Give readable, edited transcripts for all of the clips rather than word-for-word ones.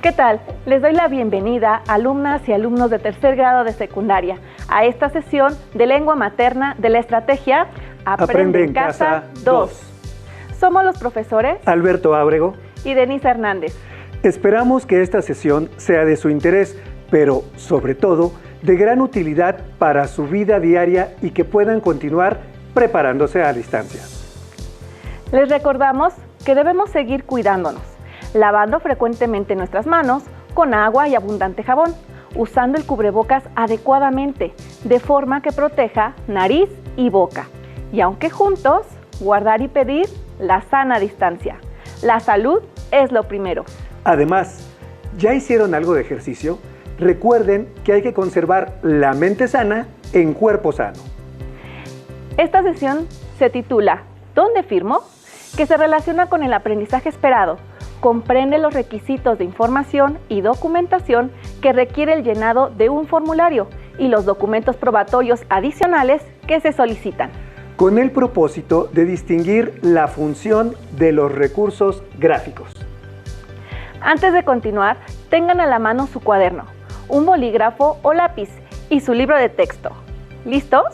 ¿Qué tal? Les doy la bienvenida, alumnas y alumnos de tercer grado de secundaria, a esta sesión de lengua materna de la estrategia Aprende en Casa 2. Somos los profesores Alberto Ábrego y Denise Hernández. Esperamos que esta sesión sea de su interés, pero sobre todo de gran utilidad para su vida diaria y que puedan continuar preparándose a distancia. Les recordamos que debemos seguir cuidándonos, lavando frecuentemente nuestras manos con agua y abundante jabón, usando el cubrebocas adecuadamente, de forma que proteja nariz y boca. Y aunque juntos, guardar y pedir la sana distancia. La salud es lo primero. Además, ¿ya hicieron algo de ejercicio? Recuerden que hay que conservar la mente sana en cuerpo sano. Esta sesión se titula ¿Dónde firmo?, que se relaciona con el aprendizaje esperado. Comprende los requisitos de información y documentación que requiere el llenado de un formulario y los documentos probatorios adicionales que se solicitan. Con el propósito de distinguir la función de los recursos gráficos. Antes de continuar, tengan a la mano su cuaderno, un bolígrafo o lápiz y su libro de texto. ¿Listos?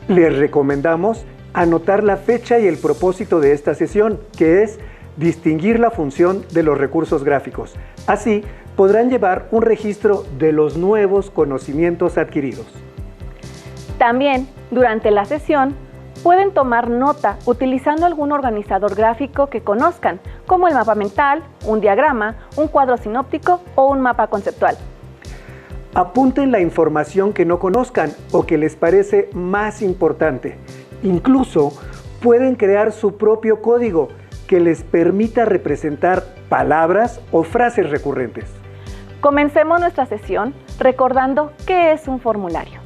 Les recomendamos anotar la fecha y el propósito de esta sesión, que es distinguir la función de los recursos gráficos. Así, podrán llevar un registro de los nuevos conocimientos adquiridos. También, durante la sesión, pueden tomar nota utilizando algún organizador gráfico que conozcan, como el mapa mental, un diagrama, un cuadro sinóptico o un mapa conceptual. Apunten la información que no conozcan o que les parece más importante. Incluso pueden crear su propio código que les permita representar palabras o frases recurrentes. Comencemos nuestra sesión recordando qué es un formulario.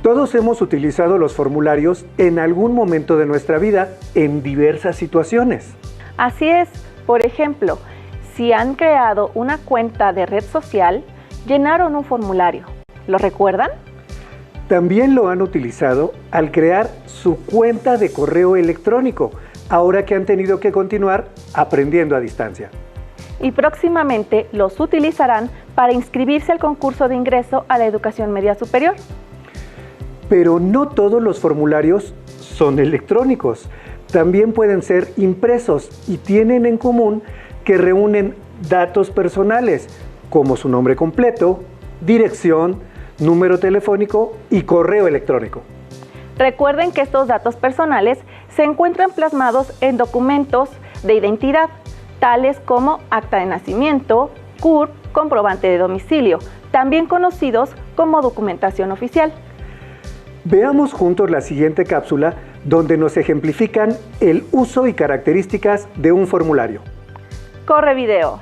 Todos hemos utilizado los formularios en algún momento de nuestra vida, en diversas situaciones. Así es, por ejemplo, si han creado una cuenta de red social, llenaron un formulario. ¿Lo recuerdan? También lo han utilizado al crear su cuenta de correo electrónico, ahora que han tenido que continuar aprendiendo a distancia. Y próximamente los utilizarán para inscribirse al concurso de ingreso a la educación media superior. Pero no todos los formularios son electrónicos. También pueden ser impresos y tienen en común que reúnen datos personales, como su nombre completo, dirección, número telefónico y correo electrónico. Recuerden que estos datos personales se encuentran plasmados en documentos de identidad, tales como acta de nacimiento, CURP, comprobante de domicilio, también conocidos como documentación oficial. Veamos juntos la siguiente cápsula, donde nos ejemplifican el uso y características de un formulario. Corre video.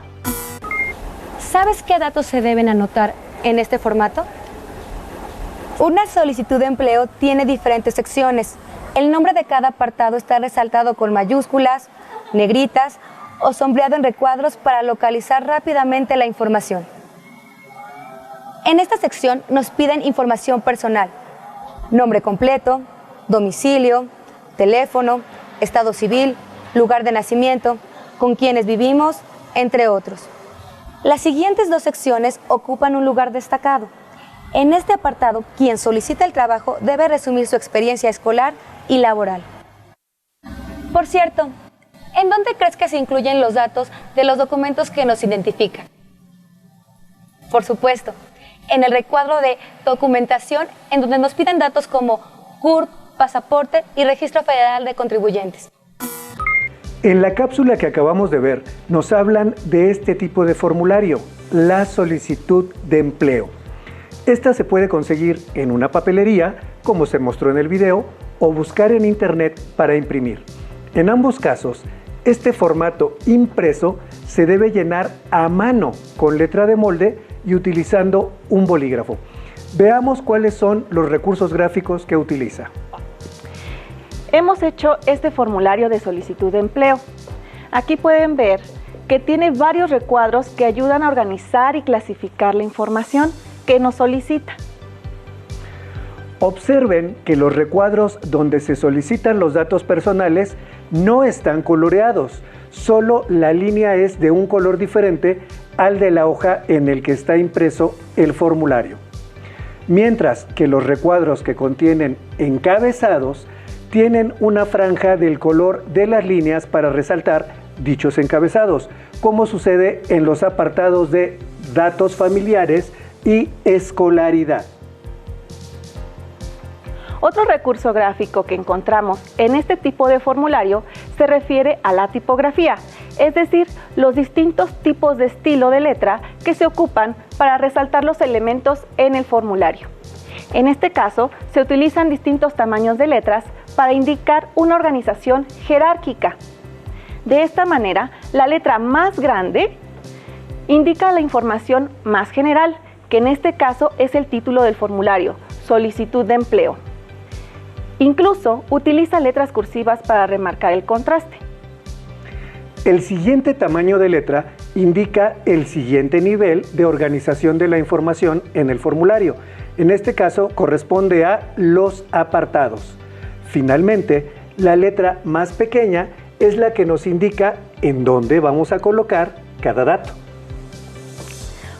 ¿Sabes qué datos se deben anotar en este formato? Una solicitud de empleo tiene diferentes secciones. El nombre de cada apartado está resaltado con mayúsculas, negritas o sombreado en recuadros para localizar rápidamente la información. En esta sección nos piden información personal: nombre completo, domicilio, teléfono, estado civil, lugar de nacimiento, con quienes vivimos, entre otros. Las siguientes dos secciones ocupan un lugar destacado. En este apartado, quien solicita el trabajo debe resumir su experiencia escolar y laboral. Por cierto, ¿en dónde crees que se incluyen los datos de los documentos que nos identifican? Por supuesto, en el recuadro de documentación, en donde nos piden datos como CURP, pasaporte y Registro Federal de Contribuyentes. En la cápsula que acabamos de ver, nos hablan de este tipo de formulario, la solicitud de empleo. Esta se puede conseguir en una papelería, como se mostró en el video, o buscar en internet para imprimir. En ambos casos, este formato impreso se debe llenar a mano con letra de molde y utilizando un bolígrafo. Veamos cuáles son los recursos gráficos que utiliza. Hemos hecho este formulario de solicitud de empleo. Aquí pueden ver que tiene varios recuadros que ayudan a organizar y clasificar la información que nos solicita. Observen que los recuadros donde se solicitan los datos personales no están coloreados, solo la línea es de un color diferente al de la hoja en el que está impreso el formulario. Mientras que los recuadros que contienen encabezados tienen una franja del color de las líneas para resaltar dichos encabezados, como sucede en los apartados de datos familiares y escolaridad. Otro recurso gráfico que encontramos en este tipo de formulario se refiere a la tipografía, es decir, los distintos tipos de estilo de letra que se ocupan para resaltar los elementos en el formulario. En este caso, se utilizan distintos tamaños de letras para indicar una organización jerárquica. De esta manera, la letra más grande indica la información más general, que en este caso es el título del formulario, solicitud de empleo. Incluso utiliza letras cursivas para remarcar el contraste. El siguiente tamaño de letra indica el siguiente nivel de organización de la información en el formulario. En este caso corresponde a los apartados. Finalmente, la letra más pequeña es la que nos indica en dónde vamos a colocar cada dato.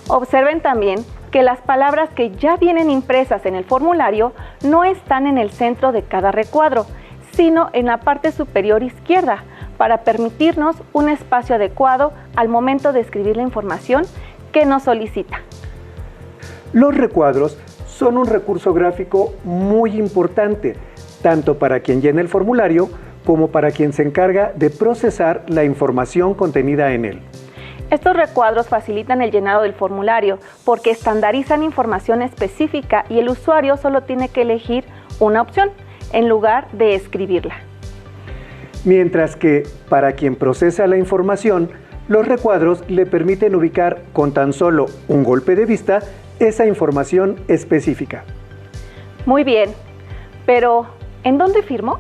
Observen también que las palabras que ya vienen impresas en el formulario no están en el centro de cada recuadro, sino en la parte superior izquierda, para permitirnos un espacio adecuado al momento de escribir la información que nos solicita. Los recuadros son un recurso gráfico muy importante, tanto para quien llena el formulario como para quien se encarga de procesar la información contenida en él. Estos recuadros facilitan el llenado del formulario porque estandarizan información específica y el usuario solo tiene que elegir una opción en lugar de escribirla. Mientras que, para quien procesa la información, los recuadros le permiten ubicar con tan solo un golpe de vista esa información específica. Muy bien, pero ¿en dónde firmo?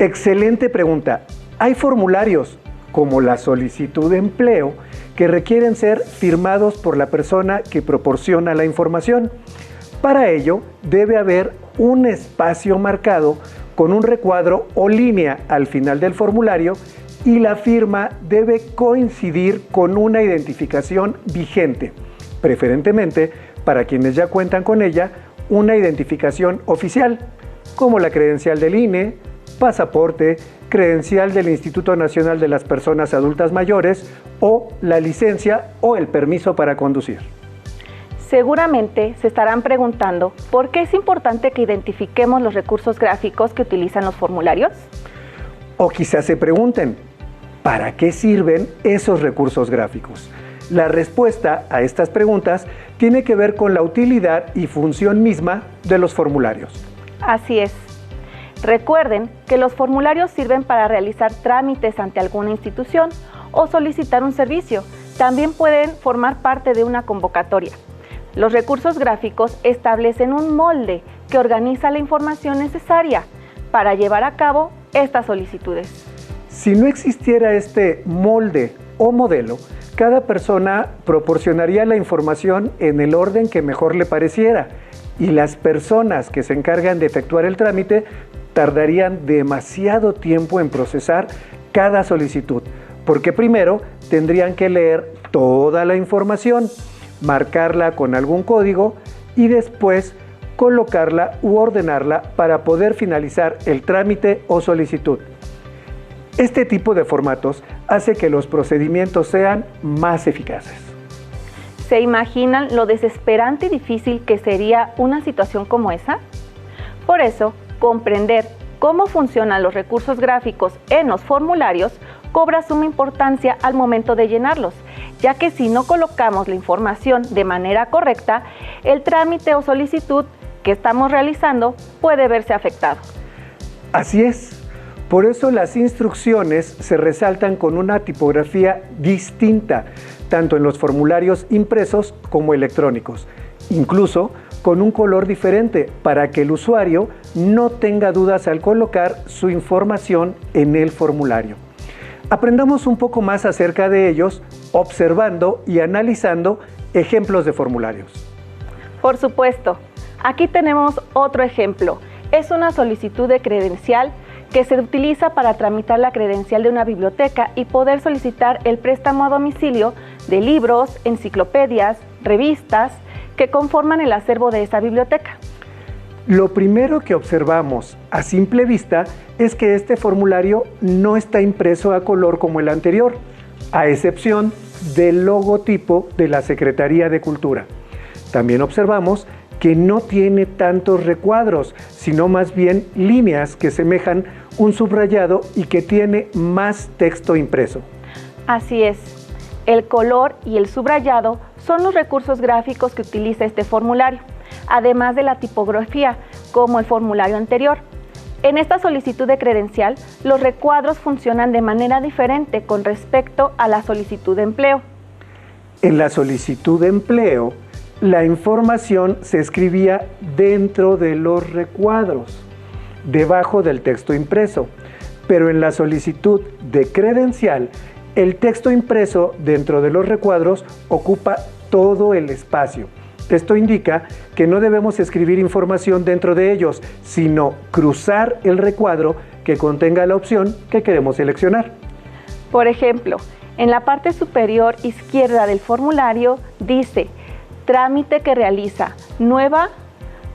Excelente pregunta. Hay formularios, como la solicitud de empleo, que requieren ser firmados por la persona que proporciona la información. Para ello, debe haber un espacio marcado con un recuadro o línea al final del formulario y la firma debe coincidir con una identificación vigente, preferentemente para quienes ya cuentan con ella, una identificación oficial, como la credencial del INE, pasaporte, credencial del Instituto Nacional de las Personas Adultas Mayores o la licencia o el permiso para conducir. Seguramente se estarán preguntando por qué es importante que identifiquemos los recursos gráficos que utilizan los formularios. O quizás se pregunten, ¿para qué sirven esos recursos gráficos? La respuesta a estas preguntas tiene que ver con la utilidad y función misma de los formularios. Así es. Recuerden que los formularios sirven para realizar trámites ante alguna institución o solicitar un servicio. También pueden formar parte de una convocatoria. Los recursos gráficos establecen un molde que organiza la información necesaria para llevar a cabo estas solicitudes. Si no existiera este molde o modelo, cada persona proporcionaría la información en el orden que mejor le pareciera y las personas que se encargan de efectuar el trámite tardarían demasiado tiempo en procesar cada solicitud, porque primero tendrían que leer toda la información, marcarla con algún código y después colocarla u ordenarla para poder finalizar el trámite o solicitud. Este tipo de formatos hace que los procedimientos sean más eficaces. ¿Se imaginan lo desesperante y difícil que sería una situación como esa? Por eso, comprender cómo funcionan los recursos gráficos en los formularios cobra suma importancia al momento de llenarlos, ya que si no colocamos la información de manera correcta, el trámite o solicitud que estamos realizando puede verse afectado. Así es. Por eso las instrucciones se resaltan con una tipografía distinta, tanto en los formularios impresos como electrónicos, incluso con un color diferente para que el usuario no tenga dudas al colocar su información en el formulario. Aprendamos un poco más acerca de ellos observando y analizando ejemplos de formularios. Por supuesto, aquí tenemos otro ejemplo. Es una solicitud de credencial que se utiliza para tramitar la credencial de una biblioteca y poder solicitar el préstamo a domicilio de libros, enciclopedias, revistas que conforman el acervo de esa biblioteca. Lo primero que observamos a simple vista es que este formulario no está impreso a color como el anterior, a excepción del logotipo de la Secretaría de Cultura. También observamos que no tiene tantos recuadros, sino más bien líneas que semejan un subrayado y que tiene más texto impreso. Así es. El color y el subrayado son los recursos gráficos que utiliza este formulario, además de la tipografía, como el formulario anterior. En esta solicitud de credencial, los recuadros funcionan de manera diferente con respecto a la solicitud de empleo. En la solicitud de empleo, la información se escribía dentro de los recuadros, debajo del texto impreso, pero en la solicitud de credencial, el texto impreso dentro de los recuadros ocupa todo el espacio. Esto indica que no debemos escribir información dentro de ellos, sino cruzar el recuadro que contenga la opción que queremos seleccionar. Por ejemplo, en la parte superior izquierda del formulario dice trámite que realiza nueva,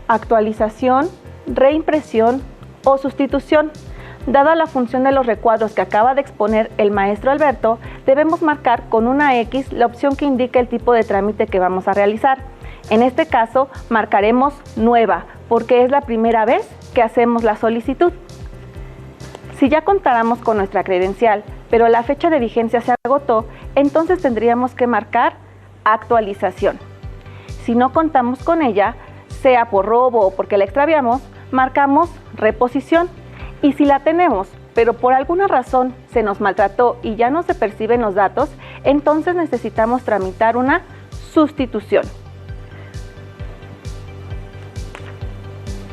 actualización, reimpresión o sustitución. Dada la función de los recuadros que acaba de exponer el maestro Alberto, debemos marcar con una X la opción que indica el tipo de trámite que vamos a realizar. En este caso, marcaremos nueva, porque es la primera vez que hacemos la solicitud. Si ya contáramos con nuestra credencial, pero la fecha de vigencia se agotó, entonces tendríamos que marcar actualización. Si no contamos con ella, sea por robo o porque la extraviamos, marcamos reposición. Y si la tenemos, pero por alguna razón se nos maltrató y ya no se perciben los datos, entonces necesitamos tramitar una sustitución.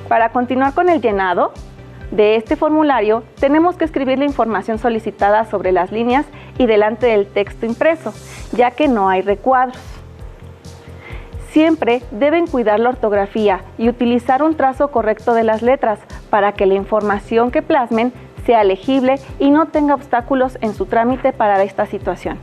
Para continuar con el llenado de este formulario, tenemos que escribir la información solicitada sobre las líneas y delante del texto impreso, ya que no hay recuadros. Siempre deben cuidar la ortografía y utilizar un trazo correcto de las letras para que la información que plasmen sea legible y no tenga obstáculos en su trámite para esta situación.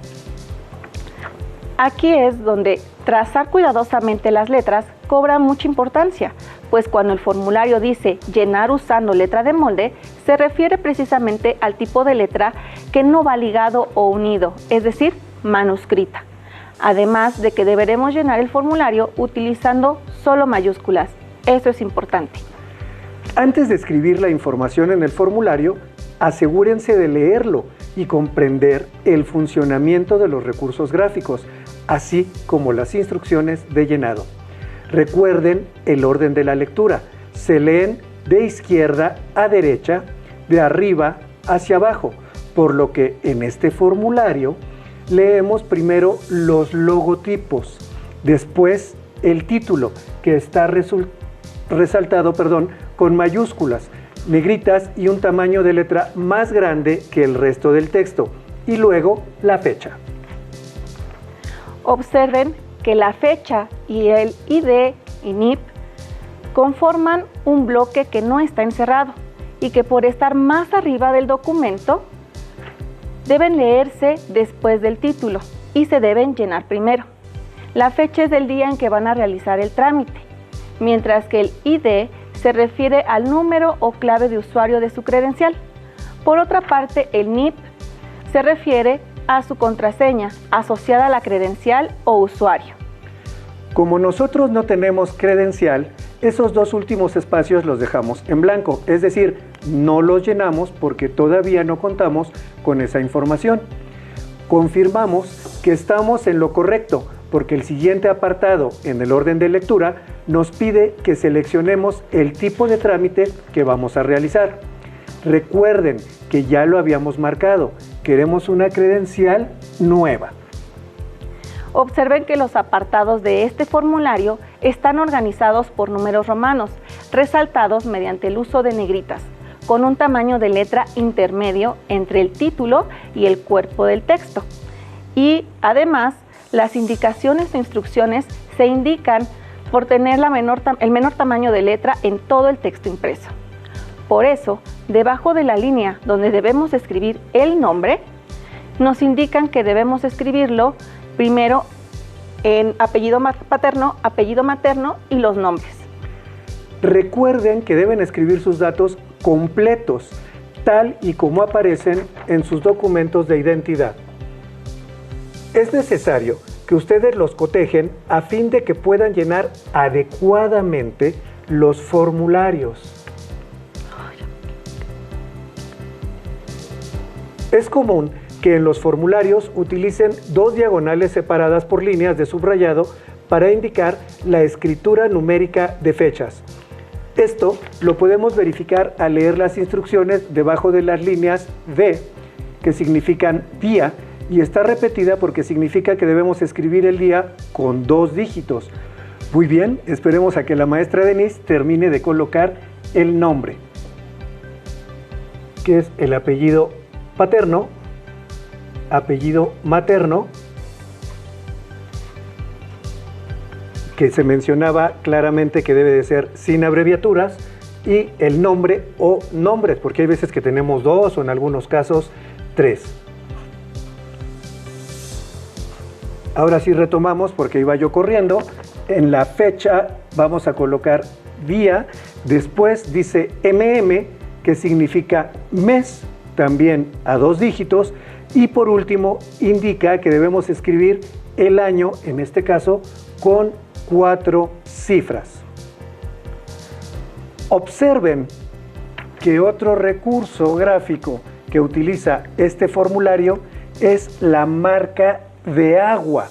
Aquí es donde trazar cuidadosamente las letras cobra mucha importancia, pues cuando el formulario dice llenar usando letra de molde, se refiere precisamente al tipo de letra que no va ligado o unido, es decir, manuscrita. Además de que deberemos llenar el formulario utilizando solo mayúsculas. Eso es importante. Antes de escribir la información en el formulario, asegúrense de leerlo y comprender el funcionamiento de los recursos gráficos, así como las instrucciones de llenado. Recuerden el orden de la lectura. Se leen de izquierda a derecha, de arriba hacia abajo, por lo que en este formulario leemos primero los logotipos, después el título, que está resaltado con mayúsculas, negritas y un tamaño de letra más grande que el resto del texto, y luego la fecha. Observen que la fecha y el ID y NIP conforman un bloque que no está encerrado y que por estar más arriba del documento deben leerse después del título y se deben llenar primero. La fecha es del día en que van a realizar el trámite, mientras que el ID se refiere al número o clave de usuario de su credencial. Por otra parte, el NIP se refiere a su contraseña asociada a la credencial o usuario. Como nosotros no tenemos credencial, esos dos últimos espacios los dejamos en blanco, es decir, no los llenamos porque todavía no contamos con esa información. Confirmamos que estamos en lo correcto porque el siguiente apartado en el orden de lectura nos pide que seleccionemos el tipo de trámite que vamos a realizar. Recuerden que ya lo habíamos marcado, queremos una credencial nueva. Observen que los apartados de este formulario están organizados por números romanos, resaltados mediante el uso de negritas, con un tamaño de letra intermedio entre el título y el cuerpo del texto. Y además, las indicaciones e instrucciones se indican por tener el menor tamaño de letra en todo el texto impreso. Por eso, debajo de la línea donde debemos escribir el nombre, nos indican que debemos escribirlo primero en apellido paterno, apellido materno y los nombres. Recuerden que deben escribir sus datos completos, tal y como aparecen en sus documentos de identidad. Es necesario que ustedes los cotejen a fin de que puedan llenar adecuadamente los formularios. Es común que en los formularios utilicen 2 diagonales separadas por líneas de subrayado para indicar la escritura numérica de fechas. Esto lo podemos verificar al leer las instrucciones debajo de las líneas D, que significan día, y está repetida porque significa que debemos escribir el día con 2 dígitos. Muy bien, esperemos a que la maestra Denise termine de colocar el nombre, que es el apellido paterno, apellido materno, que se mencionaba claramente que debe de ser sin abreviaturas, y el nombre o nombres, porque hay veces que tenemos 2 o en algunos casos 3. Ahora sí retomamos porque iba yo corriendo. En la fecha vamos a colocar día, después dice MM, que significa mes, también a 2 dígitos, y por último indica que debemos escribir el año, en este caso, con 4 cifras. Observen que otro recurso gráfico que utiliza este formulario es la marca de agua,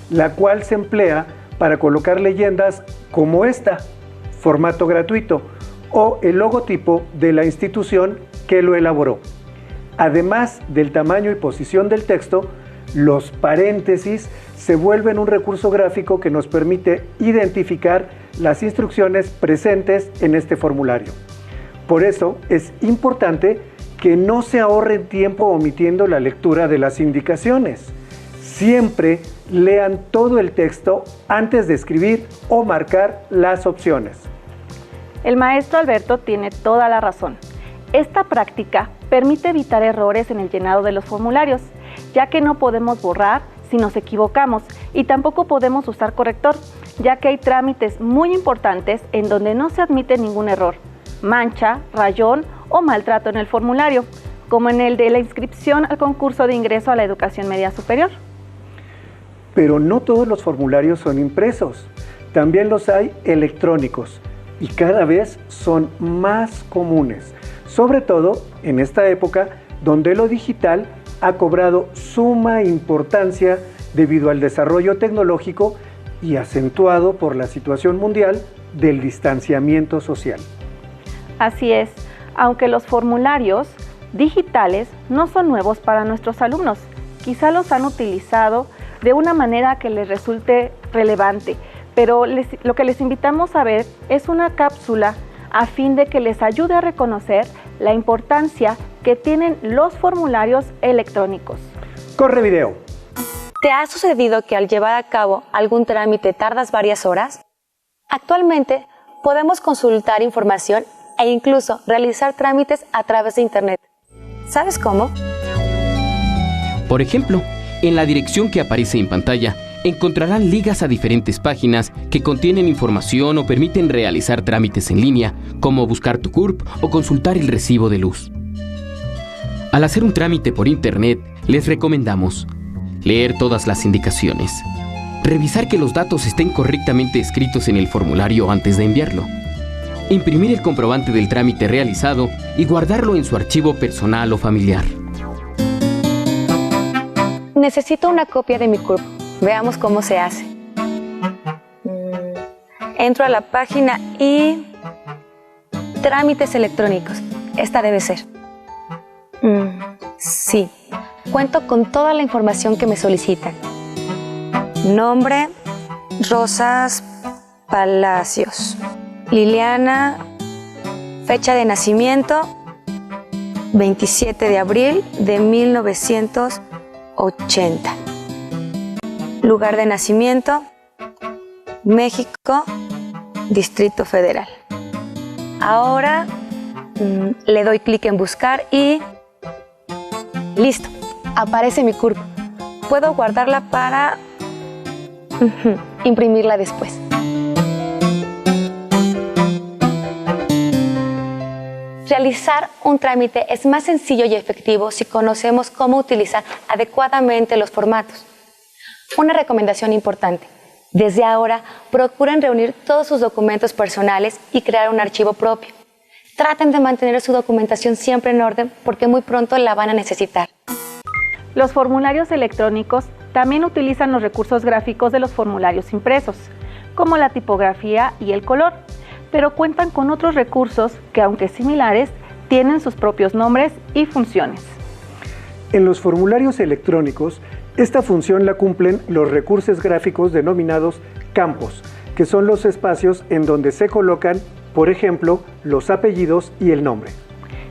la cual se emplea para colocar leyendas como esta, formato gratuito, o el logotipo de la institución que lo elaboró. Además del tamaño y posición del texto, los paréntesis se vuelven un recurso gráfico que nos permite identificar las instrucciones presentes en este formulario. Por eso es importante que no se ahorren tiempo omitiendo la lectura de las indicaciones. Siempre lean todo el texto antes de escribir o marcar las opciones. El maestro Alberto tiene toda la razón. Esta práctica permite evitar errores en el llenado de los formularios, ya que no podemos borrar si nos equivocamos y tampoco podemos usar corrector, ya que hay trámites muy importantes en donde no se admite ningún error, mancha, rayón o maltrato en el formulario, como en el de la inscripción al concurso de ingreso a la educación media superior. Pero no todos los formularios son impresos, también los hay electrónicos y cada vez son más comunes, sobre todo en esta época donde lo digital ha cobrado suma importancia debido al desarrollo tecnológico y acentuado por la situación mundial del distanciamiento social. Así es, aunque los formularios digitales no son nuevos para nuestros alumnos, quizá los han utilizado de una manera que les resulte relevante, pero lo que les invitamos a ver es una cápsula a fin de que les ayude a reconocer la importancia que tienen los formularios electrónicos. ¡Corre video! ¿Te ha sucedido que al llevar a cabo algún trámite tardas varias horas? Actualmente podemos consultar información e incluso realizar trámites a través de Internet. ¿Sabes cómo? Por ejemplo, en la dirección que aparece en pantalla, encontrarán ligas a diferentes páginas que contienen información o permiten realizar trámites en línea, como buscar tu CURP o consultar el recibo de luz. Al hacer un trámite por Internet, les recomendamos leer todas las indicaciones, revisar que los datos estén correctamente escritos en el formulario antes de enviarlo, imprimir el comprobante del trámite realizado y guardarlo en su archivo personal o familiar. Necesito una copia de mi CURP. Veamos cómo se hace. Entro a la página y... trámites electrónicos. Esta debe ser. Sí. Cuento con toda la información que me solicitan. Nombre, Rosas Palacios. Liliana, fecha de nacimiento, 27 de abril de 1980. Lugar de nacimiento, México, Distrito Federal. Ahora Le doy clic en buscar y listo, aparece mi CURP. Puedo guardarla para imprimirla después. Realizar un trámite es más sencillo y efectivo si conocemos cómo utilizar adecuadamente los formatos. Una recomendación importante: desde ahora procuren reunir todos sus documentos personales y crear un archivo propio. Traten de mantener su documentación siempre en orden porque muy pronto la van a necesitar. Los formularios electrónicos también utilizan los recursos gráficos de los formularios impresos, como la tipografía y el color, pero cuentan con otros recursos que, aunque similares, tienen sus propios nombres y funciones. En los formularios electrónicos, esta función la cumplen los recursos gráficos denominados campos, que son los espacios en donde se colocan, por ejemplo, los apellidos y el nombre.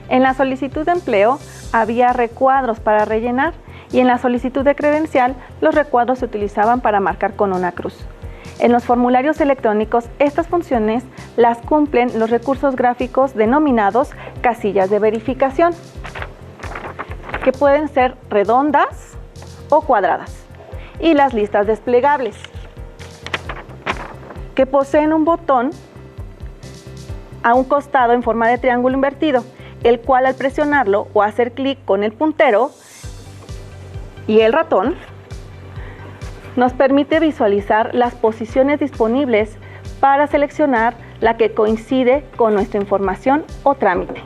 En la solicitud de empleo había recuadros para rellenar y en la solicitud de credencial los recuadros se utilizaban para marcar con una cruz. En los formularios electrónicos estas funciones las cumplen los recursos gráficos denominados casillas de verificación, que pueden ser redondas o cuadradas, y las listas desplegables, que poseen un botón a un costado en forma de triángulo invertido, el cual al presionarlo o hacer clic con el puntero y el ratón nos permite visualizar las posiciones disponibles para seleccionar la que coincide con nuestra información o trámite.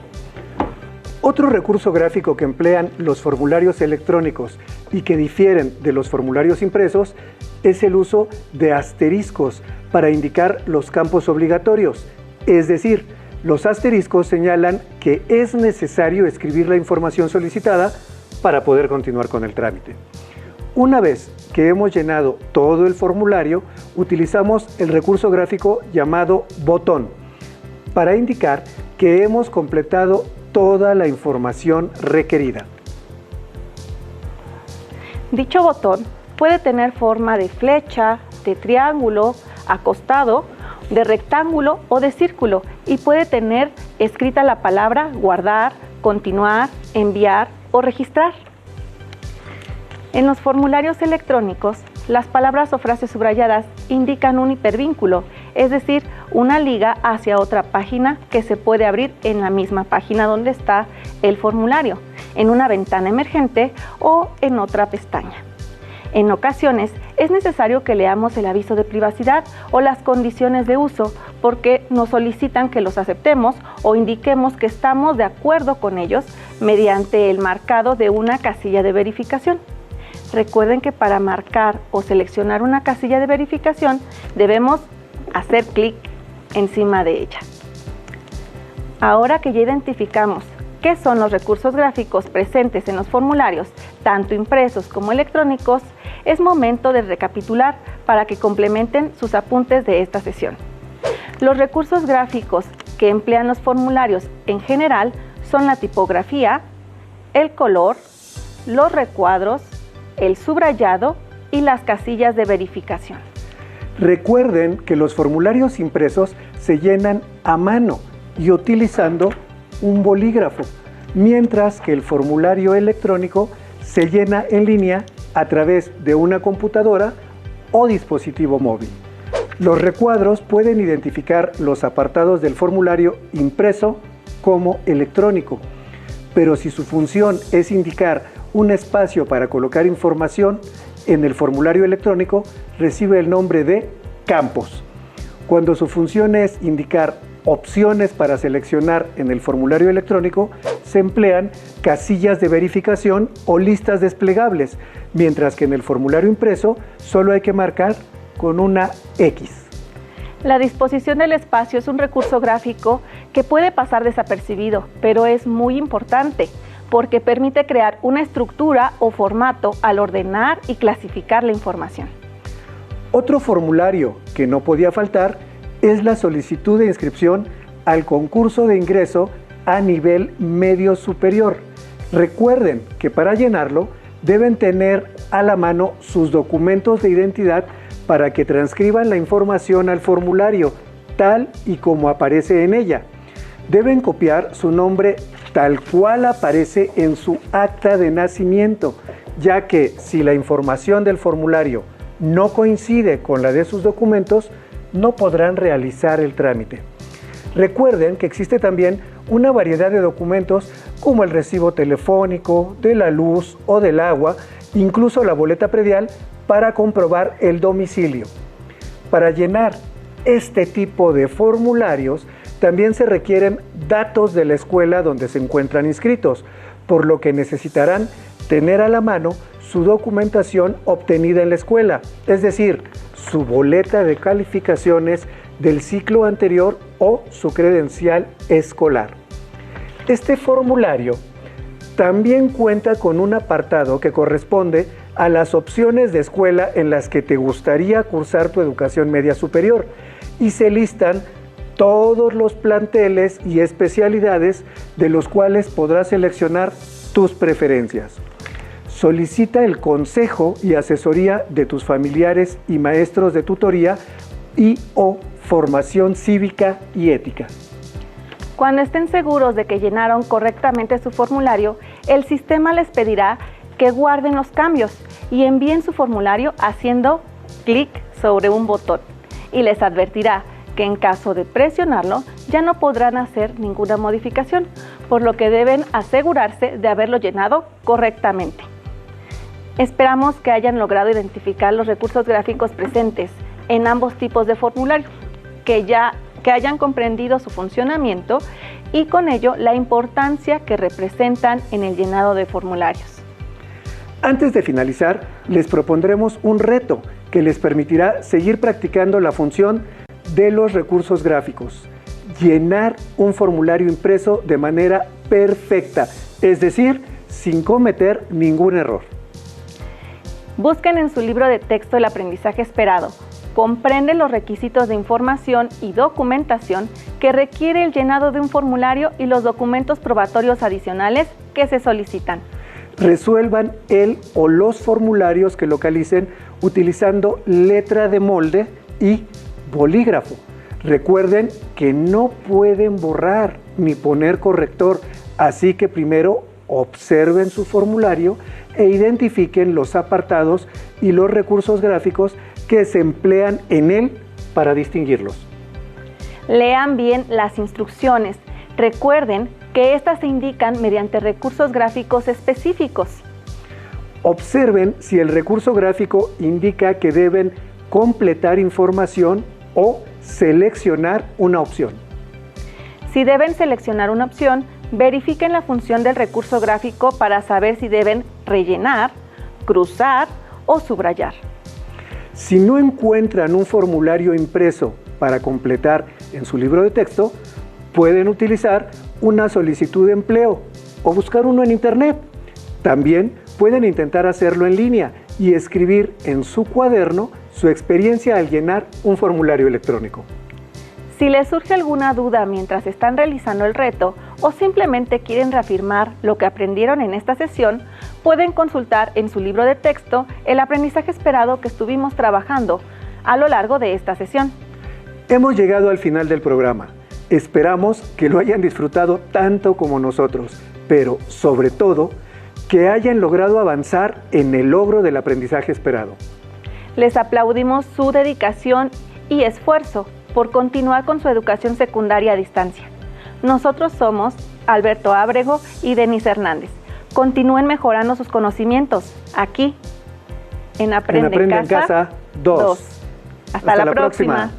Otro recurso gráfico que emplean los formularios electrónicos y que difieren de los formularios impresos es el uso de asteriscos para indicar los campos obligatorios. Es decir, los asteriscos señalan que es necesario escribir la información solicitada para poder continuar con el trámite. Una vez que hemos llenado todo el formulario, utilizamos el recurso gráfico llamado botón para indicar que hemos completado toda la información requerida. Dicho botón puede tener forma de flecha, de triángulo, acostado, de rectángulo o de círculo y puede tener escrita la palabra guardar, continuar, enviar o registrar. En los formularios electrónicos, las palabras o frases subrayadas indican un hipervínculo, es decir, una liga hacia otra página que se puede abrir en la misma página donde está el formulario, en una ventana emergente o en otra pestaña. En ocasiones es necesario que leamos el aviso de privacidad o las condiciones de uso porque nos solicitan que los aceptemos o indiquemos que estamos de acuerdo con ellos mediante el marcado de una casilla de verificación. Recuerden que para marcar o seleccionar una casilla de verificación debemos hacer clic encima de ella. Ahora que ya identificamos qué son los recursos gráficos presentes en los formularios, tanto impresos como electrónicos, es momento de recapitular para que complementen sus apuntes de esta sesión. Los recursos gráficos que emplean los formularios en general son la tipografía, el color, los recuadros, el subrayado y las casillas de verificación. Recuerden que los formularios impresos se llenan a mano y utilizando un bolígrafo, mientras que el formulario electrónico se llena en línea a través de una computadora o dispositivo móvil. Los recuadros pueden identificar los apartados del formulario impreso como electrónico, pero si su función es indicar un espacio para colocar información en el formulario electrónico, recibe el nombre de campos. Cuando su función es indicar opciones para seleccionar en el formulario electrónico, se emplean casillas de verificación o listas desplegables, mientras que en el formulario impreso solo hay que marcar con una X. La disposición del espacio es un recurso gráfico que puede pasar desapercibido, pero es muy importante porque permite crear una estructura o formato al ordenar y clasificar la información. Otro formulario que no podía faltar es la solicitud de inscripción al concurso de ingreso a nivel medio superior. Recuerden que para llenarlo deben tener a la mano sus documentos de identidad para que transcriban la información al formulario, tal y como aparece en ella. Deben copiar su nombre tal cual aparece en su acta de nacimiento, ya que si la información del formulario no coincide con la de sus documentos, no podrán realizar el trámite. Recuerden que existe también una variedad de documentos como el recibo telefónico, de la luz o del agua, incluso la boleta predial para comprobar el domicilio. Para llenar este tipo de formularios también se requieren datos de la escuela donde se encuentran inscritos, por lo que necesitarán tener a la mano su documentación obtenida en la escuela, es decir, su boleta de calificaciones del ciclo anterior o su credencial escolar. Este formulario también cuenta con un apartado que corresponde a las opciones de escuela en las que te gustaría cursar tu educación media superior y se listan todos los planteles y especialidades de los cuales podrás seleccionar tus preferencias. Solicita el consejo y asesoría de tus familiares y maestros de tutoría y/o formación cívica y ética. Cuando estén seguros de que llenaron correctamente su formulario, el sistema les pedirá que guarden los cambios y envíen su formulario haciendo clic sobre un botón y les advertirá que en caso de presionarlo ya no podrán hacer ninguna modificación, por lo que deben asegurarse de haberlo llenado correctamente. Esperamos que hayan logrado identificar los recursos gráficos presentes en ambos tipos de formulario, que hayan comprendido su funcionamiento y con ello la importancia que representan en el llenado de formularios. Antes de finalizar, les propondremos un reto que les permitirá seguir practicando la función de los recursos gráficos. Llenar un formulario impreso de manera perfecta, es decir, sin cometer ningún error. Busquen en su libro de texto el aprendizaje esperado. Comprende los requisitos de información y documentación que requiere el llenado de un formulario y los documentos probatorios adicionales que se solicitan. Resuelvan el o los formularios que localicen utilizando letra de molde y bolígrafo. Recuerden que no pueden borrar ni poner corrector, así que primero observen su formulario e identifiquen los apartados y los recursos gráficos que se emplean en él para distinguirlos. Lean bien las instrucciones. Recuerden que estas se indican mediante recursos gráficos específicos. Observen si el recurso gráfico indica que deben completar información o seleccionar una opción. Si deben seleccionar una opción, verifiquen la función del recurso gráfico para saber si deben rellenar, cruzar o subrayar. Si no encuentran un formulario impreso para completar en su libro de texto, pueden utilizar una solicitud de empleo o buscar uno en internet. También pueden intentar hacerlo en línea y escribir en su cuaderno su experiencia al llenar un formulario electrónico. Si les surge alguna duda mientras están realizando el reto o simplemente quieren reafirmar lo que aprendieron en esta sesión, pueden consultar en su libro de texto el aprendizaje esperado que estuvimos trabajando a lo largo de esta sesión. Hemos llegado al final del programa. Esperamos que lo hayan disfrutado tanto como nosotros, pero sobre todo, que hayan logrado avanzar en el logro del aprendizaje esperado. Les aplaudimos su dedicación y esfuerzo por continuar con su educación secundaria a distancia. Nosotros somos Alberto Ábrego y Denise Hernández. Continúen mejorando sus conocimientos aquí en Aprende en Casa 2. Hasta la próxima.